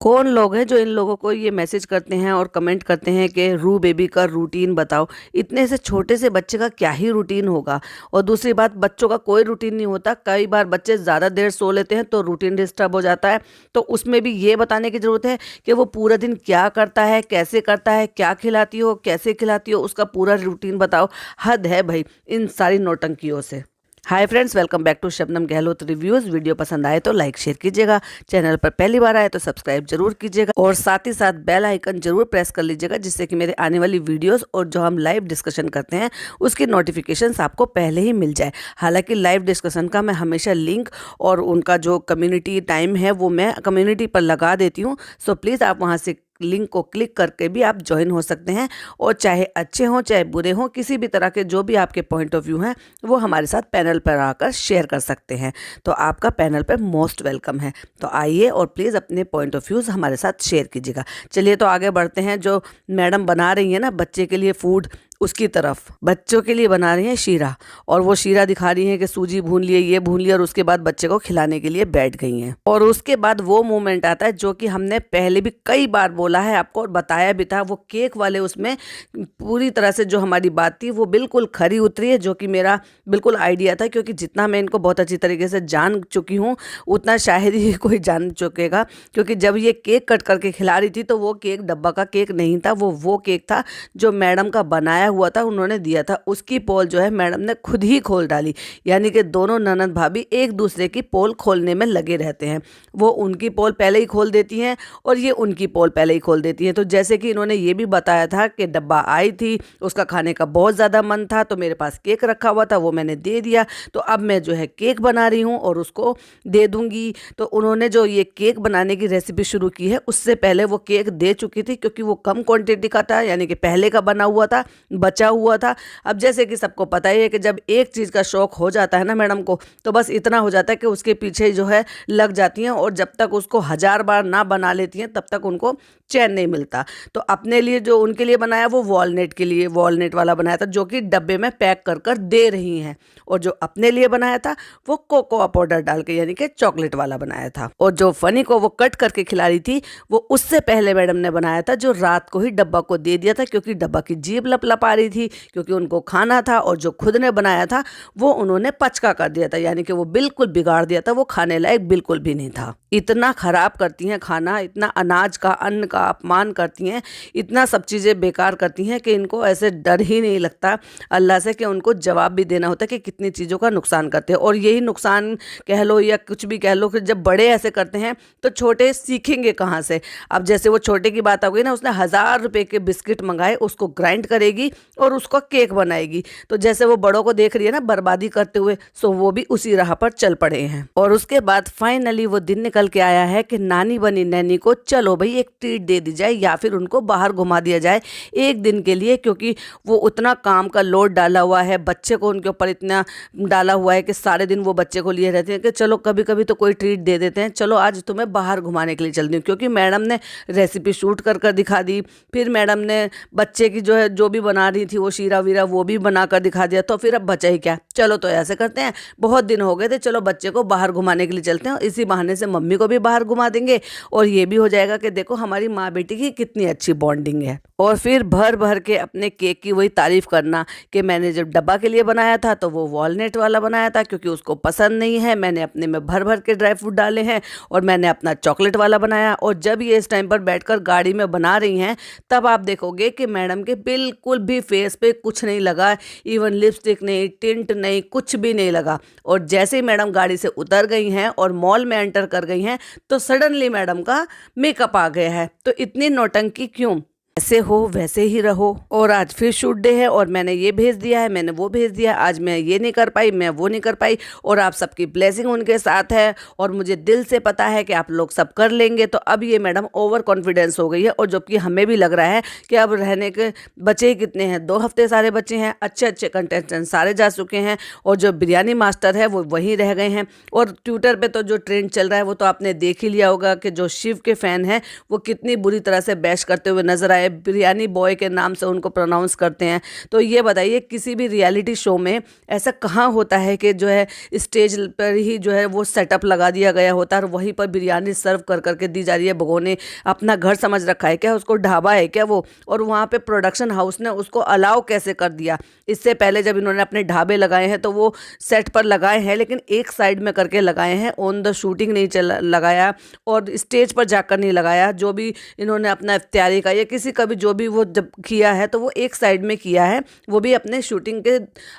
कौन लोग हैं जो इन लोगों को ये मैसेज करते हैं और कमेंट करते हैं कि रू बेबी का रूटीन बताओ। इतने से छोटे से बच्चे का क्या ही रूटीन होगा। और दूसरी बात, बच्चों का कोई रूटीन नहीं होता। कई बार बच्चे ज़्यादा देर सो लेते हैं तो रूटीन डिस्टर्ब हो जाता है। तो उसमें भी ये बताने की ज़रूरत है कि वो पूरा दिन क्या करता है, कैसे करता है, क्या खिलाती हो, कैसे खिलाती हो, उसका पूरा रूटीन बताओ। हद है भाई इन सारी नौटंकियों से। Hi friends, welcome back to Shabnam Gehlot reviews. Video पसंद आए तो लाइक शेयर कीजिएगा। चैनल पर पहली बार आए तो सब्सक्राइब जरूर कीजिएगा और साथ ही साथ बेल आइकन जरूर प्रेस कर लीजिएगा, जिससे कि मेरे आने वाली वीडियोस और जो हम लाइव डिस्कशन करते हैं उसकी नोटिफिकेशंस आपको पहले ही मिल जाए। हालांकि लाइव डिस्कशन का मैं हमेशा लिंक और उनका जो कम्युनिटी टाइम है वो मैं कम्युनिटी पर लगा देती हूँ। सो प्लीज़ आप वहाँ से लिंक को क्लिक करके भी आप ज्वाइन हो सकते हैं। और चाहे अच्छे हों चाहे बुरे हों, किसी भी तरह के जो भी आपके पॉइंट ऑफ व्यू हैं वो हमारे साथ पैनल पर आकर शेयर कर सकते हैं। तो आपका पैनल पर मोस्ट वेलकम है। तो आइए और प्लीज़ अपने पॉइंट ऑफ व्यूज़ हमारे साथ शेयर कीजिएगा। चलिए तो आगे बढ़ते हैं। जो मैडम बना रही है ना बच्चे के लिए फूड, उसकी तरफ बच्चों के लिए बना रही हैं शीरा। और वो शीरा दिखा रही हैं कि सूजी भून लिए, ये भून लिया, और उसके बाद बच्चे को खिलाने के लिए बैठ गई हैं। और उसके बाद वो मोमेंट आता है जो कि हमने पहले भी कई बार बोला है आपको और बताया भी था। वो केक वाले उसमें पूरी तरह से जो हमारी बात थी वो बिल्कुल खरी उतरी है, जो कि मेरा बिल्कुल आइडिया था। क्योंकि जितना मैं इनको बहुत अच्छी तरीके से जान चुकी हूँ उतना शायद ही कोई जान चुकेगा। क्योंकि जब ये केक कट करके खिला रही थी तो वो केक डब्बा का केक नहीं था, वो केक था जो मैडम का बनाया हुआ था, उन्होंने दिया था। उसकी पोल जो है मैडम ने खुद ही खोल डाली। यानी कि दोनों ननद भाभी एक दूसरे की पोल खोलने में लगे रहते हैं। वो उनकी पोल पहले ही खोल देती हैं और ये उनकी पोल पहले ही खोल देती हैं। तो जैसे कि इन्होंने ये भी बताया था कि डब्बा आई थी, उसका खाने का बहुत ज़्यादा मन था तो मेरे पास केक रखा हुआ था, वो मैंने दे दिया। तो अब मैं जो है केक बना रही हूँ और उसको दे दूँगी। तो उन्होंने जो ये केक बनाने की रेसिपी शुरू की है उससे पहले वो केक दे चुकी थी, क्योंकि वो कम क्वांटिटी का था, यानी कि पहले का बना हुआ था, बचा हुआ था। अब जैसे कि सबको पता ही है कि जब एक चीज़ का शौक हो जाता है ना मैडम को, तो बस इतना हो जाता है कि उसके पीछे जो है लग जाती हैं। और जब तक उसको 1000 बार ना बना लेती हैं तब तक उनको चैन नहीं मिलता। तो अपने लिए जो उनके लिए बनाया वो वॉलनट के लिए वॉलनट वाला बनाया था, जो कि डब्बे में पैक कर कर दे रही हैं। और जो अपने लिए बनाया था वो कोकोआ पाउडर डाल के, यानी कि चॉकलेट वाला बनाया था। और जो फनी को वो कट करके खिला रही थी वो उससे पहले मैडम ने बनाया था, जो रात को ही डब्बा को दे दिया था, क्योंकि डब्बा की जीभ लपलपा रही थी, क्योंकि उनको खाना था। और जो खुद ने बनाया था वो उन्होंने पचका कर दिया था, यानी कि वो बिल्कुल बिगाड़ दिया था, वो खाने लायक बिल्कुल भी नहीं था। इतना खराब करती हैं खाना, इतना अनाज का, अन्न का अपमान करती हैं, इतना सब चीज़ें बेकार करती हैं कि इनको ऐसे डर ही नहीं लगता अल्लाह से कि उनको जवाब भी देना होता है कि कितनी चीज़ों का नुकसान करते हैं। और यही नुकसान कह लो या कुछ भी कह लो कि जब बड़े ऐसे करते हैं तो छोटे सीखेंगे कहाँ से। अब जैसे वो छोटे की बात आ गई ना, उसने 1000 रुपये के बिस्किट मंगाए, उसको ग्राइंड करेगी और उसको केक बनाएगी। तो जैसे वो बड़ों को देख रही है ना बर्बादी करते हुए, सो वो भी उसी राह पर चल पड़े हैं। और उसके बाद फाइनली वो दिन निकल के आया है कि नानी बनी नैनी को चलो भाई एक ट्रीट दे दी जाए, या फिर उनको बाहर घुमा दिया जाए एक दिन के लिए। क्योंकि वो उतना काम का लोड डाला हुआ है, बच्चे को उनके ऊपर इतना डाला हुआ है कि सारे दिन वो बच्चे को लिए रहते हैं कि चलो कभी कभी तो कोई ट्रीट दे देते हैं, चलो आज तुम्हें बाहर घुमाने के लिए चलती हूँ। क्योंकि मैडम ने रेसिपी शूट कर कर दिखा दी, फिर मैडम ने बच्चे की जो है जो भी बना रही थी वो शीरा वीरा वो भी बना कर दिखा दिया। तो फिर अब बचा ही क्या, चलो तो ऐसे करते हैं, बहुत दिन हो गए थे, चलो बच्चे को बाहर घुमाने के लिए चलते हैं। इसी बहाने से मम्मी को भी बाहर घुमा देंगे और ये भी हो जाएगा कि देखो हमारी माँ बेटी की कितनी अच्छी बॉन्डिंग है। और फिर भर भर के अपने केक की वही तारीफ करना कि मैंने जब डब्बा के लिए बनाया था तो वो वॉलनट वाला बनाया था, क्योंकि उसको पसंद नहीं है, मैंने अपने में भर भर के ड्राई फ्रूट डाले हैं। और मैंने अपना चॉकलेट वाला बनाया। और जब ये इस टाइम पर बैठकर गाड़ी में बना रही हैं तब आप देखोगे कि मैडम के बिल्कुल भी फेस पे कुछ नहीं लगा, इवन लिपस्टिक नहीं, टिंट नहीं, कुछ भी नहीं लगा। और जैसे ही मैडम गाड़ी से उतर गई हैं और मॉल में एंटर कर गई हैं तो सडनली मैडम का मेकअप आ गया है। तो इतनी नौटंकी क्यों? ऐसे हो वैसे ही रहो। और आज फिर शूट डे है और मैंने ये भेज दिया है, मैंने वो भेज दिया, आज मैं ये नहीं कर पाई, मैं वो नहीं कर पाई। और आप सबकी ब्लेसिंग उनके साथ है और मुझे दिल से पता है कि आप लोग सब कर लेंगे। तो अब ये मैडम ओवर कॉन्फिडेंस हो गई है। और जबकि हमें भी लग रहा है कि अब रहने के बचे ही कितने हैं, 2 हफ्ते सारे बच्चे हैं, अच्छे अच्छे कंटेस्टेंट सारे जा चुके हैं और जो बिरयानी मास्टर है वो वहीं रह गए हैं। और ट्विटर पे तो जो ट्रेंड चल रहा है वो तो आपने देख ही लिया होगा कि जो शिव के फ़ैन हैं वो कितनी बुरी तरह से बैश करते हुए नजर आए है, बिरयानी बॉय के नाम से उनको प्रोनाउंस करते हैं। तो ये बताइए किसी भी रियलिटी शो में ऐसा कहाँ होता है कि जो है स्टेज पर ही जो है वो सेटअप लगा दिया गया होता है और वहीं पर बिरयानी सर्व कर करके दी जा रही है। भगोने अपना घर समझ रखा है क्या, उसको ढाबा है क्या वो? और वहाँ पे प्रोडक्शन हाउस ने उसको अलाउ कैसे कर दिया? इससे पहले जब इन्होंने अपने ढाबे लगाए हैं तो वो सेट पर लगाए हैं, लेकिन एक साइड में करके लगाए हैं, ऑन द शूटिंग नहीं चला लगाया और स्टेज पर जाकर नहीं लगाया। जो भी इन्होंने अपना इफ्तियारी का या किसी का भी जो भी वो जब किया है तो वो एक साइड में किया है, वो भी अपने शूटिंग के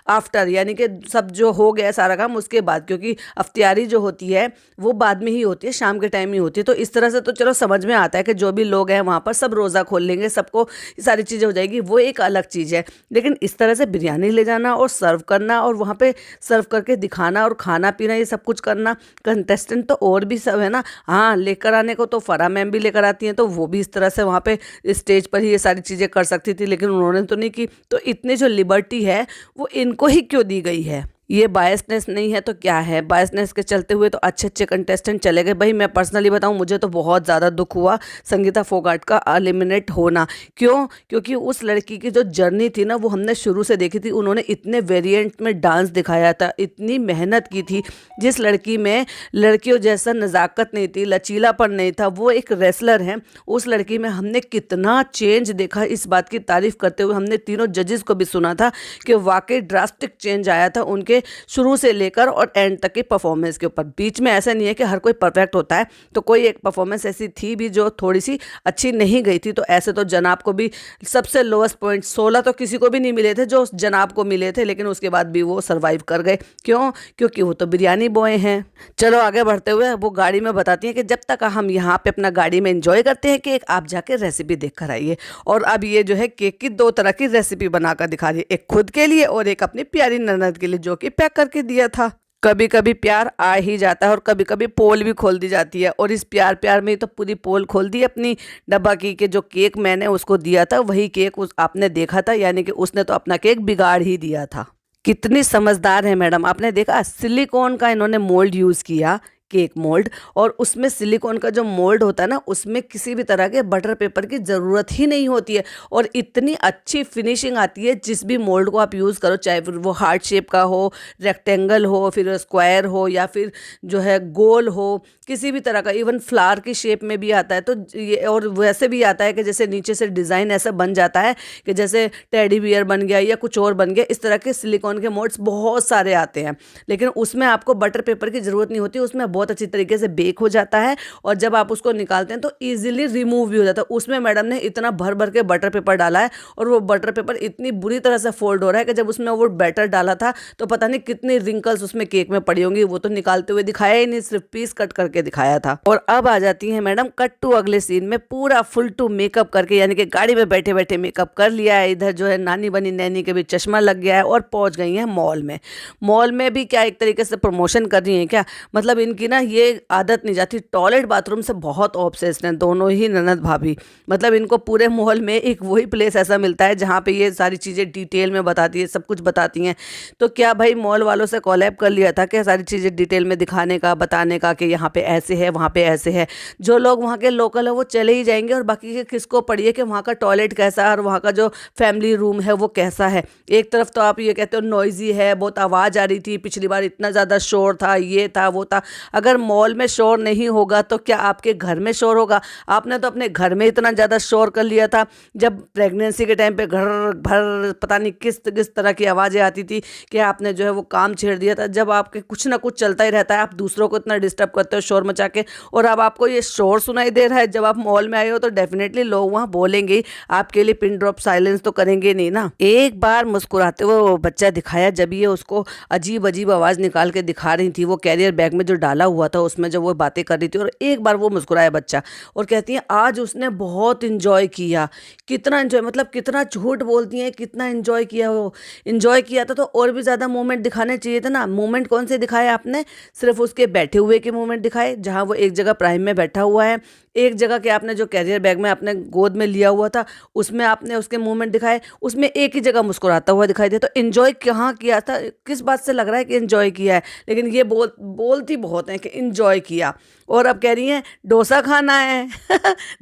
आफ्टर, यानी कि सब जो हो गया सारा काम उसके बाद, क्योंकि इफ्तियारी जो होती है वो बाद में ही होती है, शाम के टाइम ही होती है। तो इस तरह से तो चलो समझ में आता है कि जो भी लोग हैं वहाँ पर सब रोज़ा खोल लेंगे, सबको सारी चीज़ें हो जाएगी, वो एक अलग चीज़ है। लेकिन इस तरह से बिरयानी ले जाना और सर्व करना और वहाँ पे सर्व करके दिखाना और खाना पीना ये सब कुछ करना, कंटेस्टेंट तो और भी सब है ना। हाँ, लेकर आने को तो फराह मैम भी लेकर आती हैं, तो वो भी इस तरह से वहाँ पे स्टेज पर ही ये सारी चीज़ें कर सकती थी, लेकिन उन्होंने तो नहीं की। तो इतनी जो लिबर्टी है वो इनको ही क्यों दी गई है? ये बायसनेस नहीं है तो क्या है? बायसनेस के चलते हुए तो अच्छे अच्छे कंटेस्टेंट चले गए। भाई मैं पर्सनली बताऊं, मुझे तो बहुत ज़्यादा दुख हुआ संगीता फोगाट का एलिमिनेट होना। क्यों? क्योंकि उस लड़की की जो जर्नी थी ना वो हमने शुरू से देखी थी। उन्होंने इतने वेरिएंट में डांस दिखाया था, इतनी मेहनत की थी। जिस लड़की में लड़कियों जैसा नज़ाकत नहीं थी, लचीलापन नहीं था, वो एक रेसलर है। उस लड़की में हमने कितना चेंज देखा, इस बात की तारीफ करते हुए हमने तीनों जजेस को भी सुना था कि वाकई ड्रास्टिक चेंज आया था उनके शुरू से लेकर और एंड तक की परफॉर्मेंस के ऊपर। बीच में ऐसा नहीं है कि हर कोई परफेक्ट होता है, तो कोई एक परफॉर्मेंस ऐसी थी भी जो थोड़ी सी अच्छी नहीं गई थी। तो ऐसे तो जनाब को भी सबसे लोएस्ट पॉइंट 16 तो किसी को भी नहीं मिले थे जो जनाब को मिले थे, लेकिन उसके बाद भी वो सर्वाइव कर गए। क्यों? क्योंकि वो तो बिरयानी बॉय हैं। चलो आगे बढ़ते हुए वो गाड़ी में बताती हैं कि जब तक हम यहाँ पे अपना गाड़ी में एंजॉय करते हैं केक, आप जाके रेसिपी देख कर आइए। और अब ये जो है केक की 2 तरह की रेसिपी बनाकर दिखा रही है, एक खुद के लिए और एक अपनी प्यारी ननद के लिए, जो कि पैक करके दिया था। कभी कभी प्यार आ ही जाता है और कभी कभी पोल भी खोल दी जाती है, और इस प्यार प्यार में ही तो पूरी पोल खोल दी अपनी डब्बा की कि जो केक मैंने उसको दिया था वही केक आपने देखा था, यानी कि उसने तो अपना केक बिगाड़ ही दिया था। कितनी समझदार है मैडम, आपने देखा सिलिकॉन का इन्होंने मोल्ड यूज़ किया, केक मोल्ड, और उसमें सिलिकॉन का जो मोल्ड होता है ना उसमें किसी भी तरह के बटर पेपर की ज़रूरत ही नहीं होती है, और इतनी अच्छी फिनिशिंग आती है जिस भी मोल्ड को आप यूज़ करो, चाहे फिर वो हार्ट शेप का हो, रेक्टेंगल हो, फिर स्क्वायर हो, या फिर जो है गोल हो, किसी भी तरह का, इवन फ्लावर की शेप में भी आता है। तो ये और वैसे भी आता है कि जैसे नीचे से डिज़ाइन ऐसा बन जाता है कि जैसे टेडी बियर बन गया या कुछ और बन गया, इस तरह के सिलिकॉन के मोल्ड्स बहुत सारे आते हैं, लेकिन उसमें आपको बटर पेपर की ज़रूरत नहीं होती, उसमें बहुत अच्छी तरीके से बेक हो जाता है, और जब आप उसको निकालते हैं तो ईजिली रिमूव भी हो जाता है। उसमें मैडम ने इतना भर भर के बटर पेपर डाला है, और वो बटर पेपर इतनी बुरी तरह से फोल्ड हो रहा है कि जब उसमें वो बैटर डाला था तो पता नहीं कितनी रिंकल्स उसमें केक में पड़ी होंगी। वो तो निकालते हुए दिखाया ही नहीं, सिर्फ पीस कट करके दिखाया था। और अब आ जाती है मैडम कट टू अगले सीन में, पूरा फुल टू मेकअप करके, यानी कि गाड़ी में बैठे बैठे मेकअप कर लिया है। इधर जो है नानी बनी नैनी के भी चश्मा लग गया है, और पहुंच गई है मॉल में। मॉल में भी क्या एक तरीके से प्रमोशन कर रही है क्या? मतलब इनकी ना ये आदत नहीं जाती, टॉयलेट बाथरूम से बहुत ऑब्सेस्ड हैं दोनों ही ननद भाभी। मतलब इनको पूरे मॉल में एक वही प्लेस ऐसा मिलता है जहाँ पे ये सारी चीज़ें डिटेल में बताती है, सब कुछ बताती हैं। तो क्या भाई मॉल वालों से कॉलैब कर लिया था क्या सारी चीज़ें डिटेल में दिखाने का, बताने का कि यहाँ पे ऐसे है, वहाँ पे ऐसे है? जो लोग वहाँ के लोकल है वो चले ही जाएंगे, और बाकी के किसको पढ़िए कि वहाँ का टॉयलेट कैसा है और वहाँ का जो फैमिली रूम है वो कैसा है। एक तरफ तो आप ये कहते हो नॉइजी है, बहुत आवाज़ आ रही थी, पिछली बार इतना ज़्यादा शोर था, ये था वो था। अगर मॉल में शोर नहीं होगा तो क्या आपके घर में शोर होगा? आपने तो अपने घर में इतना ज़्यादा शोर कर लिया था जब प्रेगनेंसी के टाइम पे घर भर पता नहीं किस किस तरह की आवाज़ें आती थी कि आपने जो है वो काम छेड़ दिया था। जब आपके कुछ ना कुछ चलता ही रहता है, आप दूसरों को इतना डिस्टर्ब करते हो शोर मचा के, और अब आपको ये शोर सुनाई दे रहा है। जब आप मॉल में आए हो तो डेफिनेटली लोग वहाँ बोलेंगे ही, आपके लिए पिन ड्रॉप साइलेंस तो करेंगे नहीं ना। एक बार मुस्कुराते हुए वो बच्चा दिखाया जब ये उसको अजीब अजीब आवाज़ निकाल के दिखा रही थी, वो कैरियर बैग में जो डाला हुआ था उसमें जब वो बातें कर रही थी, और एक बार वो मुस्कुराया बच्चा और कहती है आज उसने बहुत इंजॉय किया। कितना इंजॉय, मतलब कितना झूठ बोलती हैं, कितना इंजॉय किया। वो इंजॉय किया था तो और भी ज़्यादा मोमेंट दिखाने चाहिए थे ना। मोमेंट कौन से दिखाए आपने? सिर्फ उसके बैठे हुए के मोमेंट दिखाए, जहाँ वो एक जगह प्राइम में बैठा हुआ है, एक जगह के आपने जो कैरियर बैग में आपने गोद में लिया हुआ था उसमें आपने उसके मूवमेंट दिखाए, उसमें एक ही जगह मुस्कुराता हुआ दिखाई दे, तो एंजॉय कहाँ किया था, किस बात से लग रहा है कि एंजॉय किया है। लेकिन ये बोलती बहुत हैं कि एंजॉय किया, और अब कह रही हैं डोसा खाना है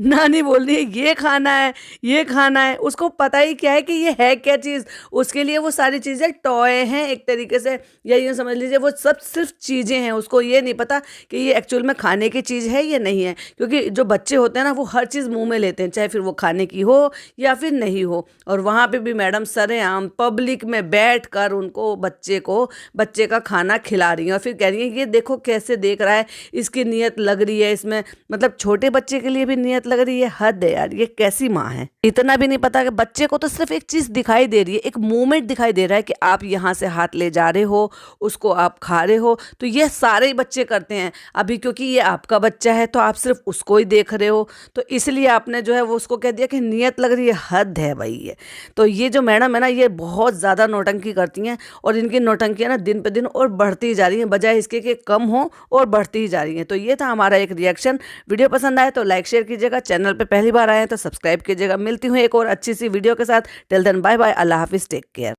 नानी बोल रही है ये खाना है, ये खाना है। उसको पता ही क्या है कि ये है क्या चीज़, उसके लिए वो सारी चीज़ें टॉय हैं एक तरीके से, या यूँ समझ लीजिए वो सब सिर्फ चीज़ें हैं। उसको ये नहीं पता कि ये एक्चुअल में खाने की चीज़ है या नहीं है, क्योंकि जो बच्चे होते हैं ना वो हर चीज़ मुंह में लेते हैं, चाहे फिर वो खाने की हो या फिर नहीं हो। और वहाँ पे भी मैडम सरेआम पब्लिक में बैठ कर उनको बच्चे का खाना खिला रही हैं, और फिर कह रही हैं ये देखो कैसे देख रहा है, इसकी नीयत लग रही है इसमें, मतलब छोटे बच्चे के लिए भी नीयत लग रही है। हद है यार, ये कैसी माँ है। इतना भी नहीं पता कि बच्चे को तो सिर्फ एक चीज़ दिखाई दे रही है, एक मूवमेंट दिखाई दे रहा है कि आप यहाँ से हाथ ले जा रहे हो, उसको आप खा रहे हो। तो ये सारे ही बच्चे करते हैं अभी, क्योंकि ये आपका बच्चा है तो आप सिर्फ उसको ही देख रहे हो, तो इसलिए आपने जो है वो उसको कह दिया कि नीयत लग रही है। हद है भाई ये। तो ये जो मैडम है ना ये बहुत ज़्यादा नौटंकी करती हैं, और इनकी नौटंकियाँ ना दिन पे दिन और बढ़ती ही जा रही हैं, बजाय इसके कि कम हो और बढ़ती ही जा रही हैं। तो ये था हमारा एक रिएक्शन। वीडियो पसंद आए तो लाइक शेयर कीजिएगा, चैनल पे पहली बार आए हैं तो सब्सक्राइब कीजिएगा। मिलती हूँ एक और अच्छी सी वीडियो के साथ। टिल देन बाय बाय, अल्लाह हाफिज़, टेक केयर।